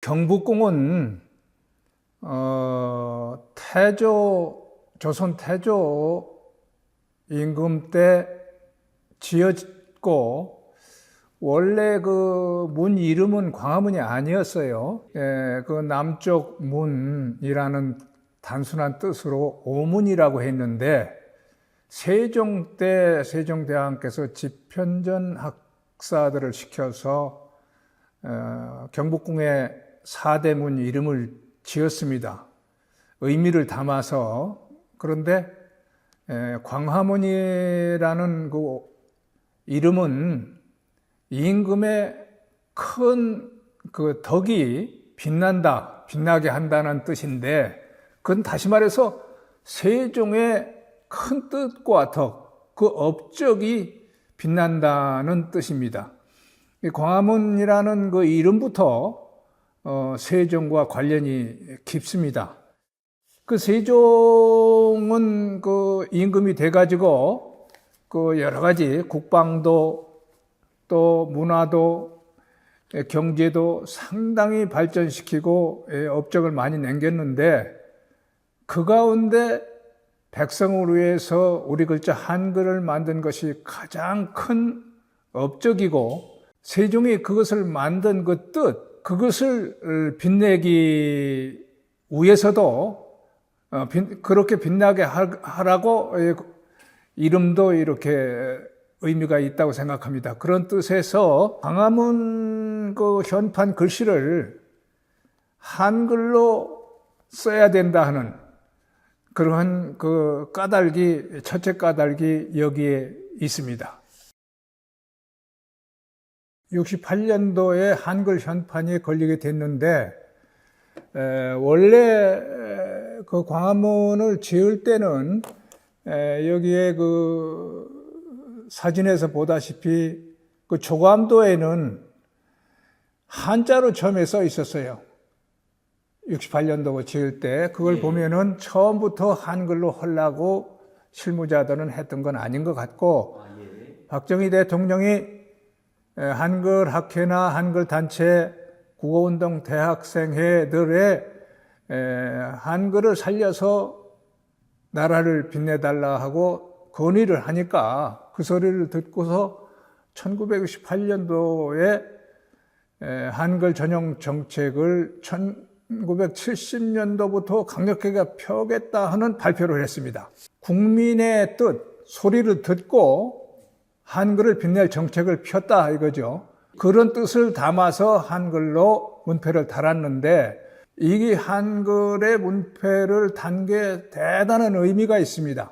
경복궁은 조선 태조 임금 때 지어졌고, 원래 그 문 이름은 광화문이 아니었어요. 그 남쪽 문이라는 단순한 뜻으로 오문이라고 했는데, 세종 때 세종대왕께서 집현전 학사들을 시켜서 경복궁에 4대 문 이름을 지었습니다. 의미를 담아서. 그런데 광화문이라는 그 이름은 임금의 큰 그 덕이 빛난다, 빛나게 한다는 뜻인데, 그건 다시 말해서 세종의 큰 뜻과 덕, 그 업적이 빛난다는 뜻입니다. 광화문이라는 그 이름부터 세종과 관련이 깊습니다. 그 세종은 그 임금이 돼가지고 그 여러 가지 국방도 또 문화도 경제도 상당히 발전시키고 업적을 많이 남겼는데, 그 가운데 백성을 위해서 우리 글자 한글을 만든 것이 가장 큰 업적이고, 세종이 그것을 만든 그 뜻, 그것을 빛내기 위해서도 그렇게 빛나게 하라고 이름도 이렇게 의미가 있다고 생각합니다. 그런 뜻에서 광화문 그 현판 글씨를 한글로 써야 된다 하는 그러한 그 까닭이, 첫째 까닭이 여기에 있습니다. 68년도에 한글 현판이 걸리게 됐는데, 원래 그 광화문을 지을 때는 여기에 그 사진에서 보다시피 그 조감도에는 한자로 처음에 써 있었어요. 68년도 지을 때 그걸 보면은 처음부터 한글로 하려고 실무자들은 했던 건 아닌 것 같고, 박정희 대통령이 한글 학회나 한글 단체, 국어운동 대학생회들의 한글을 살려서 나라를 빛내달라 하고 건의를 하니까 그 소리를 듣고서 1968년도에 한글 전용 정책을 1970년도부터 강력하게 펴겠다 하는 발표를 했습니다. 국민의 뜻, 소리를 듣고 한글을 빛낼 정책을 폈다 이거죠. 그런 뜻을 담아서 한글로 문패를 달았는데, 이 한글의 문패를 단 게 대단한 의미가 있습니다.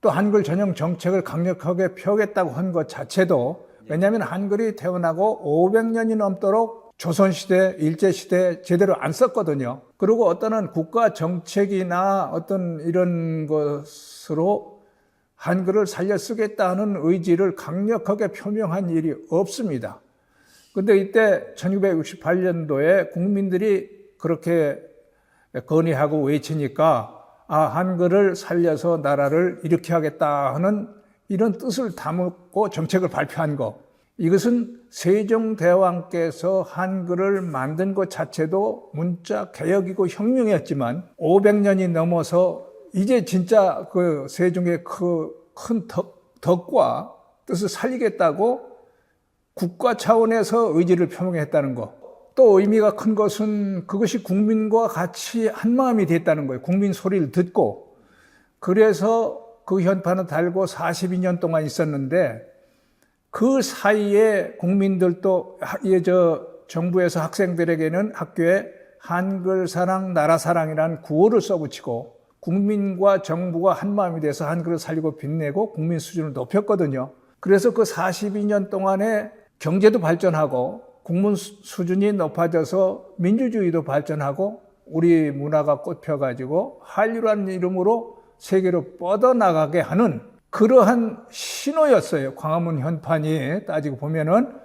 또 한글 전용 정책을 강력하게 펴겠다고 한 것 자체도, 왜냐하면 한글이 태어나고 500년이 넘도록 조선시대, 일제시대 제대로 안 썼거든요. 그리고 어떤 국가 정책이나 어떤 이런 것으로 한글을 살려 쓰겠다는 의지를 강력하게 표명한 일이 없습니다. 근데 이때 1968년도에 국민들이 그렇게 건의하고 외치니까, 한글을 살려서 나라를 이렇게 하겠다 하는 이런 뜻을 담고 정책을 발표한 거. 이것은 세종대왕께서 한글을 만든 것 자체도 문자 개혁이고 혁명이었지만, 500년이 넘어서 이제 진짜 그 세종의 그 큰 덕과 뜻을 살리겠다고 국가 차원에서 의지를 표명했다는 거. 또 의미가 큰 것은 그것이 국민과 같이 한마음이 됐다는 거예요. 국민 소리를 듣고. 그래서 그 현판을 달고 42년 동안 있었는데, 그 사이에 국민들도 정부에서 학생들에게는 학교에 한글 사랑, 나라 사랑이라는 구호를 써붙이고, 국민과 정부가 한마음이 돼서 한글을 살리고 빛내고 국민 수준을 높였거든요. 그래서 그 42년 동안에 경제도 발전하고 국민 수준이 높아져서 민주주의도 발전하고 우리 문화가 꽃펴가지고 한류라는 이름으로 세계로 뻗어나가게 하는 그러한 신호였어요. 광화문 현판이 따지고 보면은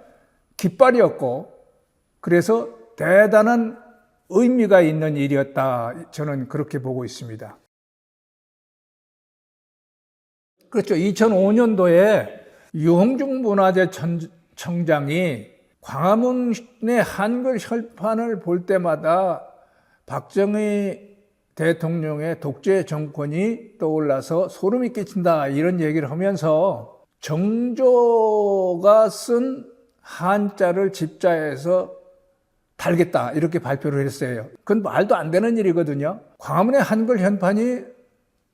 깃발이었고, 그래서 대단한 의미가 있는 일이었다. 저는 그렇게 보고 있습니다. 그렇죠. 2005년도에 유홍중 문화재청장이 광화문의 한글 혈판을 볼 때마다 박정희 대통령의 독재 정권이 떠올라서 소름이 끼친다 이런 얘기를 하면서 정조가 쓴 한자를 집자해서 달겠다 이렇게 발표를 했어요. 그건 말도 안 되는 일이거든요. 광화문의 한글 현판이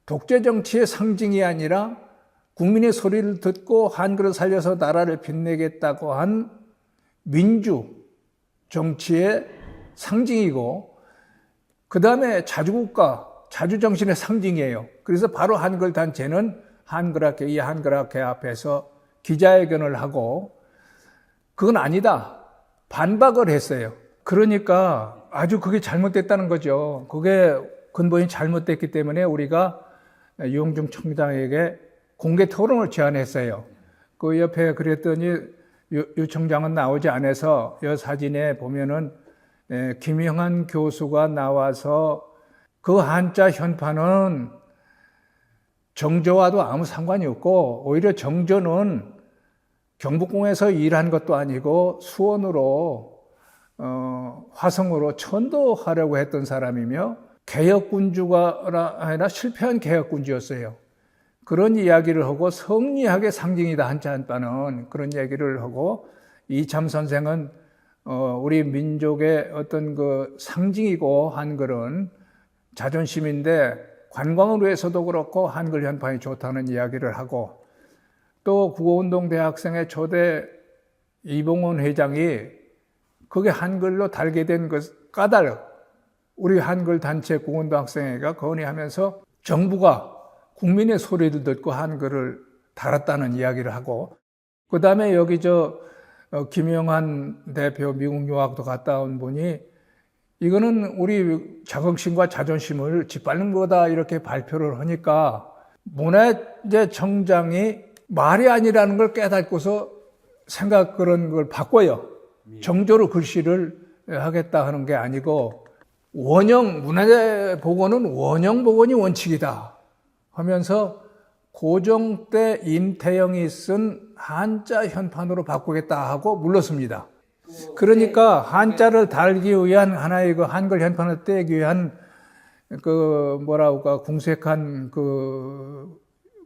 독재 정치의 상징이 아니라 국민의 소리를 듣고 한글을 살려서 나라를 빛내겠다고 한 민주 정치의 상징이고, 그 다음에 자주국가, 자주정신의 상징이에요. 그래서 바로 한글 단체는 한글학회, 이 한글학회 앞에서 기자회견을 하고, 그건 아니다, 반박을 했어요. 그러니까 아주 그게 잘못됐다는 거죠. 그게 근본이 잘못됐기 때문에 우리가 유영중 청장에게 공개 토론을 제안했어요. 그 옆에 그랬더니 유 청장은 나오지 않아서 이 사진에 보면은 김영한 교수가 나와서 그 한자 현판은 정조와도 아무 상관이 없고, 오히려 정조는 경복궁에서 일한 것도 아니고 수원으로 화성으로 천도하려고 했던 사람이며 개혁군주가 아니라 실패한 개혁군주였어요. 그런 이야기를 하고 성리학의 상징이다 한자 한자는, 그런 얘기를 하고, 이참 선생은 우리 민족의 어떤 그 상징이고 한글은 자존심인데 관광을 위해서도 그렇고 한글 현판이 좋다는 이야기를 하고, 또 국어운동 대학생의 초대 이봉원 회장이 그게 한글로 달게 된 그 까닭, 우리 한글 단체 국어운동 학생회가 건의하면서 정부가 국민의 소리를 듣고 한글을 달았다는 이야기를 하고, 그 다음에 여기 김영한 대표 미국 유학도 갔다 온 분이 이거는 우리 자긍심과 자존심을 짓밟는 거다 이렇게 발표를 하니까 문화재청장이 말이 아니라는 걸 깨닫고서 그런 걸 바꿔요. 정조로 글씨를 하겠다 하는 게 아니고 문화재 복원은 원형 복원이 원칙이다 하면서 고종 때 임태영이 쓴 한자 현판으로 바꾸겠다 하고 물렀습니다. 그러니까 한자를 달기 위한 하나의 그 한글 현판을 떼기 위한 궁색한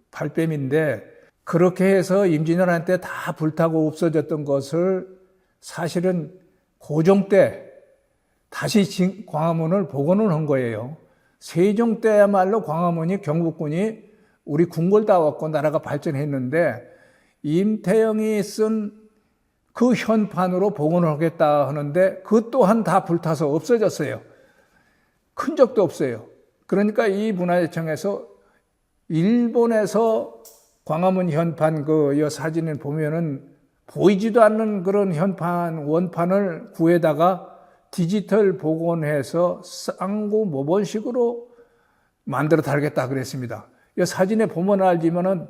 발뺌인데, 그렇게 해서 임진왜란 때 다 불타고 없어졌던 것을 사실은 고종 때 다시 광화문을 복원을 한 거예요. 세종 때야말로 광화문이 경복궁이 우리 궁궐 다 왔고 나라가 발전했는데, 임태영이 쓴 그 현판으로 복원을 하겠다 하는데 그 또한 다 불타서 없어졌어요. 큰 적도 없어요. 그러니까 이 문화재청에서 일본에서 광화문 현판 이 사진을 보면은 보이지도 않는 그런 원판을 구해다가 디지털 복원해서 쌍구 모본식으로 만들어 달겠다 그랬습니다. 이 사진에 보면 알지만은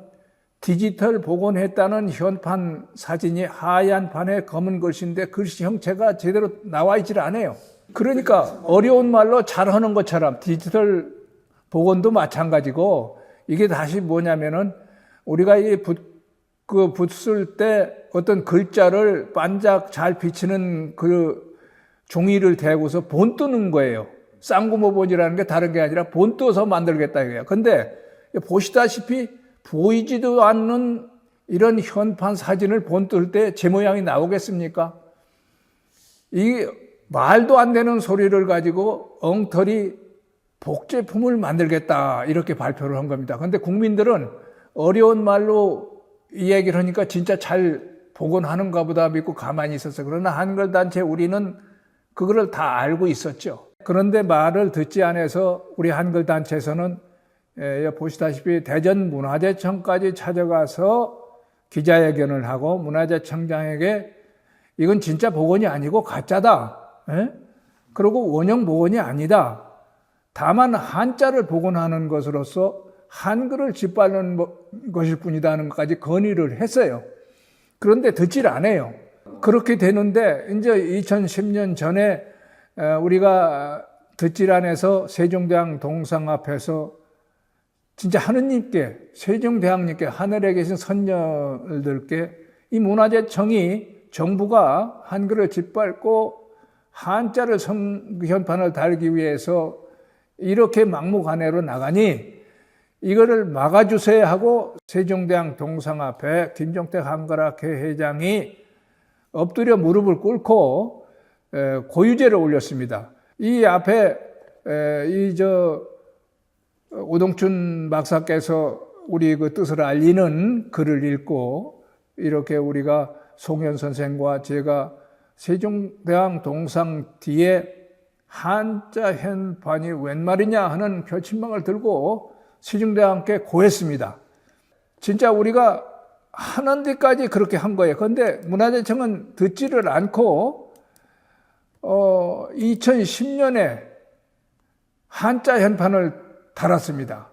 디지털 복원했다는 현판 사진이 하얀 판에 검은 글씨인데 글씨 형체가 제대로 나와 있질 않아요. 그러니까 어려운 말로 잘하는 것처럼 디지털 복원도 마찬가지고, 이게 다시 뭐냐면은 우리가 붓 쓸 때 어떤 글자를 반짝 잘 비치는 그 종이를 대고서 본 뜨는 거예요. 쌍구모본이라는 게 다른 게 아니라 본 떠서 만들겠다 이거예요. 근데 보시다시피 보이지도 않는 이런 현판 사진을 본 뜰 때 제 모양이 나오겠습니까? 이 말도 안 되는 소리를 가지고 엉터리 복제품을 만들겠다 이렇게 발표를 한 겁니다. 그런데 국민들은 어려운 말로 이 얘기를 하니까 진짜 잘 복원하는가 보다 믿고 가만히 있었어요. 그러나 한글 단체 우리는 그거를 다 알고 있었죠. 그런데 말을 듣지 않아서 우리 한글 단체에서는 보시다시피 대전문화재청까지 찾아가서 기자회견을 하고 문화재청장에게 이건 진짜 복원이 아니고 가짜다. 그리고 원형 복원이 아니다. 다만 한자를 복원하는 것으로서 한글을 짓밟는 것일 뿐이다 하는 것까지 건의를 했어요. 그런데 듣질 않아요. 그렇게 되는데 이제 2010년 전에 우리가 듣질 않아서 세종대왕 동상 앞에서 진짜 하느님께, 세종대왕님께, 하늘에 계신 선녀들께 이 문화재청이 정부가 한글을 짓밟고 한자를 현판을 달기 위해서 이렇게 막무가내로 나가니 이거를 막아주세요 하고 세종대왕 동상 앞에 김종택 한글학회 회장이 엎드려 무릎을 꿇고 고유제를 올렸습니다. 이 앞에 오동춘 박사께서 우리 그 뜻을 알리는 글을 읽고 이렇게 우리가 송현 선생과 제가 세종대왕 동상 뒤에 한자 현판이 웬 말이냐 하는 표친망을 들고 세종대왕께 고했습니다. 진짜 우리가 하는 데까지 그렇게 한 거예요. 그런데 문화재청은 듣지를 않고 2010년에 한자 현판을 달았습니다.